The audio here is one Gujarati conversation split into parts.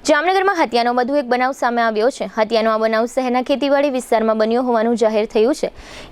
જામનગરમાં હત્યાનો વધુ એક બનાવ સામે આવ્યો છે। હત્યાનો આ બનાવ શહેરના ખેતીવાડી વિસ્તારમાં બન્યો હોવાનું જાહેર થયું છે।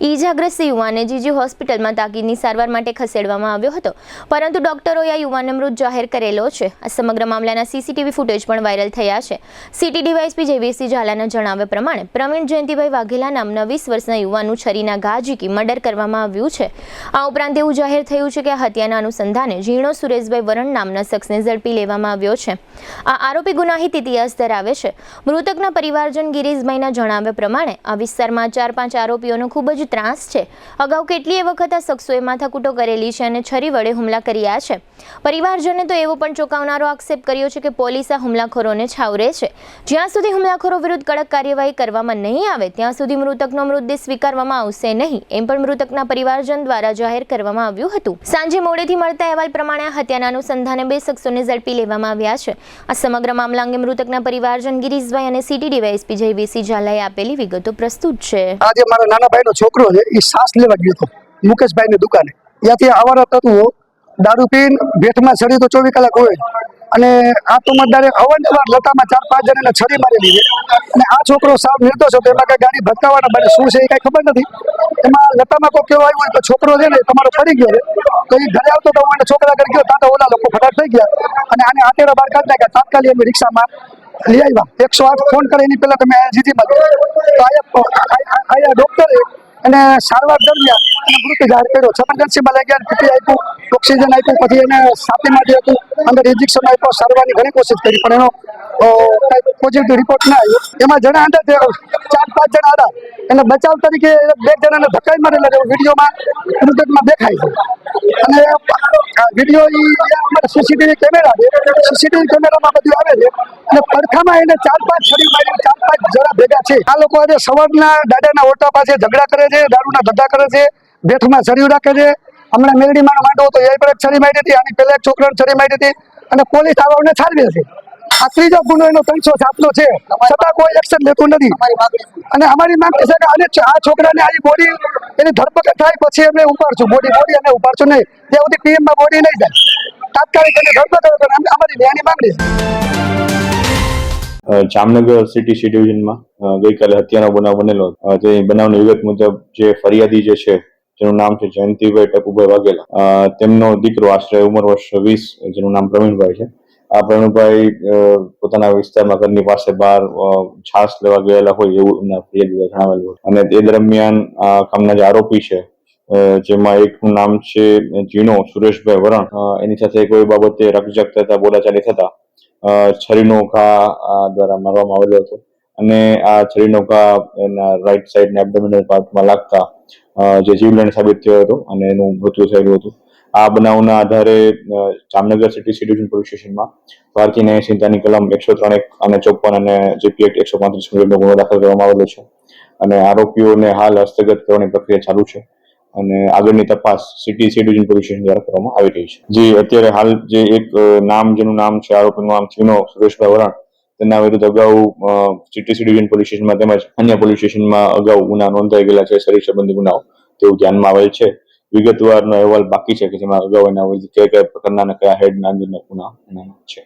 ઈજાગ્રસ્ત યુવાનને જીજી હોસ્પિટલમાં તાકીદની સારવાર માટે ખસેડવામાં આવ્યો હતો, પરંતુ ડોક્ટરોએ આ યુવાનને મૃત જાહેર કરેલો છે। આ સમગ્ર મામલાના સીસીટીવી ફૂટેજ પણ વાયરલ થયા છે। સિટી ડીવાયએસપી જેવીસી ઝાલાના જણાવ્યા પ્રમાણે પ્રવીણ જયંતિભાઈ વાઘેલા નામના 20 વર્ષના યુવાનનું છરીના ઘા ઝીકી મર્ડર કરવામાં આવ્યું છે। આ ઉપરાંત એવું જાહેર થયું છે કે આ હત્યાના અનુસંધાને ઝીણો સુરેશભાઈ વરણ નામના શખ્સને ઝડપી લેવામાં આવ્યો છે। આ આરોપી ગુનાહિત ઇતિહાસ ધરાવે છે। મૃતકના પરિવારજન ગિરીશભાઈના જણાવ્યા પ્રમાણે આ વિસ્તારમાં 4-5 આરોપીઓનો ખૂબ જ ત્રાસ છે। અગાઉ કેટલીય વખત આ શખ્સોએ માથાકૂટો કરેલી છે અને છરી વડે હુમલા કર્યા છે। પરિવારજને તો એવો પણ ચોંકાવનારો આક્ષેપ કર્યો છે કે પોલીસ આ હુમલાખોરોને છાવરે છે। જ્યાં સુધી હુમલાખોરો વિરુદ્ધ કડક કાર્યવાહી કરવામાં નહીં આવે ત્યાં સુધી મૃતકનો મૃતદેહ સ્વીકારવામાં આવશે નહીં, એમ પણ મૃતકના પરિવારજન દ્વારા જાહેર કરવામાં આવ્યું હતું। સાંજે મોડેથી મળતા અહેવાલ પ્રમાણે આ હત્યાના અનુસંધાને 2 શખ્સોને ઝડપી લેવામાં આવ્યા છે। આ સમગ્ર મામલા અંગે મૃતકના પરિવારજન ગિરીશભાઈ અને સિટી ડીવાયએસપી જેવીસી ઝાલાએ આપેલી વિગતો પ્રસ્તુત છે। આજે મારા નાના ભાઈનો છોકરો છે, એ શ્વાસ લેવા ગયો હતો મુકેશભાઈની દુકાને। ત્યાંથી આવારા તત્વો દારૂ પીને ભેટમાં છરી તો 24 કલાક હોય, અને આ તોમતદારે અવારનવાર લતામાં 4-5 જણાને છરી મારેલી છે। અને આ છોકરો સાવ નિર્દોષ હતો, એમાં કઈ ગાડી ભટકાવાના બને શું છે એ કઈ ખબર નથી। એમાં લતામાં કોઈ કેવો આવ્યો તો છોકરો છે ને તમારો પડી ગયો છે, તો એ ઘરે આવતો તો મને છોકરા ઘરે ગયો, ત્યાં તો ઓલા લોકો ફટાટ થઈ ગયા અને આને આટેડા બહાર કાઢી નાખ્યા। તાત્કાલિક અમે રિક્ષામાં લઈ આવ્યા, 108 ફોન કરે એની પહેલા તમે જીજીમાં તો આયા ડોક્ટરે એને સારવાર દરમિયાન એને મૃત જાહેર કર્યો। ઇમરજન્સીમાં લઈ ગયા, પીપી આપ્યું, ઓક્સિજન આપ્યું, પછી એને છાતીમાં જે હતું અંદર ઇન્જેક્શન આપ્યો, સારવારની ઘણી કોશિશ કરી પણ એનો કઈ પોઝિટિવ રિપોર્ટ ના આવ્યો। એમાં જણા હતા 4-5 જણા હતા, એને બચાવ તરીકે 2 જણાને ધક્કાઈ મારેલા છે, વિડીયોમાં મૃતકમાં દેખાય છે। અને વિડીયો અમારા સીસીટીવી કેમેરા છે, સીસીટીવી કેમેરામાં બધું આવે છે અને પડખામાં એને 4-5 છરી મારી 4-5 જણા ભેગા છે। આ લોકો આજે સવારના દાદાના ઓટા પાસે ઝઘડા કરે છે, દારૂના ધંધા કરે છે, ભેઠમાં છરીઓ રાખે છે। હમણાં મેરડીમાં માંડવો તો એ પણ એક છરી મારી હતી, આની પહેલા એક છોકરાને છરી મારી હતી અને પોલીસ આરોપને છાડવે છે। આ ત્રીજો ગુનો એનો 307નો છે, છતાં કોઈ એક્શન લેતું નથી। અને અમારી માંગ છે કે આને આ છોકરાને આ બોડી એની ધરપકડ થાય પછી એમને ઉપાડશું, બોડી અને ઉપાડશું નહીં ત્યાં સુધી પીએમમાં બોડી નહીં જાય, તાત્કાલિક એની ધરપકડ કરે, અમારી ન્યાયની માંગણી છે। જામનગર સિટી સી ડિવિઝનમાં ગઈકાલે હત્યાનો બનાવ બનેલો હતો। તે બનાવની વિગત મુજબ જે ફરિયાદી જે છે, જેનું નામ છે જયંતિભાઈ ટપુભાઈ વાઘેલા, તેમનો દીકરો આશરે ઉંમર વર્ષ 20, જેનું નામ પ્રવીણભાઈ છે। આ પ્રવીણભાઈ પોતાના વિસ્તારમાં ઘરની પાસે બહાર છાસ લેવા ગયેલા હોય એવું એમના ફરિયાદી જણાવેલું હતું। અને તે દરમિયાન આ કામના જે આરોપી છે, જેમાં એકનું નામ છે ઝીણો સુરેશભાઈ વરણ, એની સાથે કોઈ બાબતે રકઝક થતા બોલાચાલી થતા છરીનો ઘા દ્વારા મારવામાં આવેલો હતો અને આ છરીનો ઘા એના રાઈટ સાઈડના એબ્ડોમિનલ પાર્ટમાં લાગતા જે જીવલેણ સાબિત થયો હતો અને એનું મૃત્યુ થયેલું હતું। આ બનાવના આધારે Jamnagar city C division police સ્ટેશનમાં ભારતીય ન્યાય સંહિતાની કલમ 103 અને 54 અને જીપી એક્ટ 135 મુજબનો ગુનો દાખલ કરવામાં આવેલો છે અને આરોપીઓને હાલ હસ્તગત કરવાની પ્રક્રિયા ચાલુ છે અને આગળની તપાસ city C division police station દ્વારા કરવામાં આવી રહી છે। જે અત્યારે હાલ જે એક જેનું નામ છે, આરોપીનું નામ ઝીણો સુરેશભાઈ વરણ, તેના વિરુદ્ધ અગાઉ સિટી સી ડિવિઝન પોલીસ સ્ટેશનમાં તેમજ અન્ય પોલીસ સ્ટેશનમાં અગાઉ ગુના નોંધાઈ ગયેલા છે, શરીર સંબંધી ગુનાઓ તેવું ધ્યાનમાં આવેલ છે। વિગતવારનો અહેવાલ બાકી છે કે જેમાં અગાઉ એના કયા પ્રકારના કયા હેડના અંદરના ગુના છે।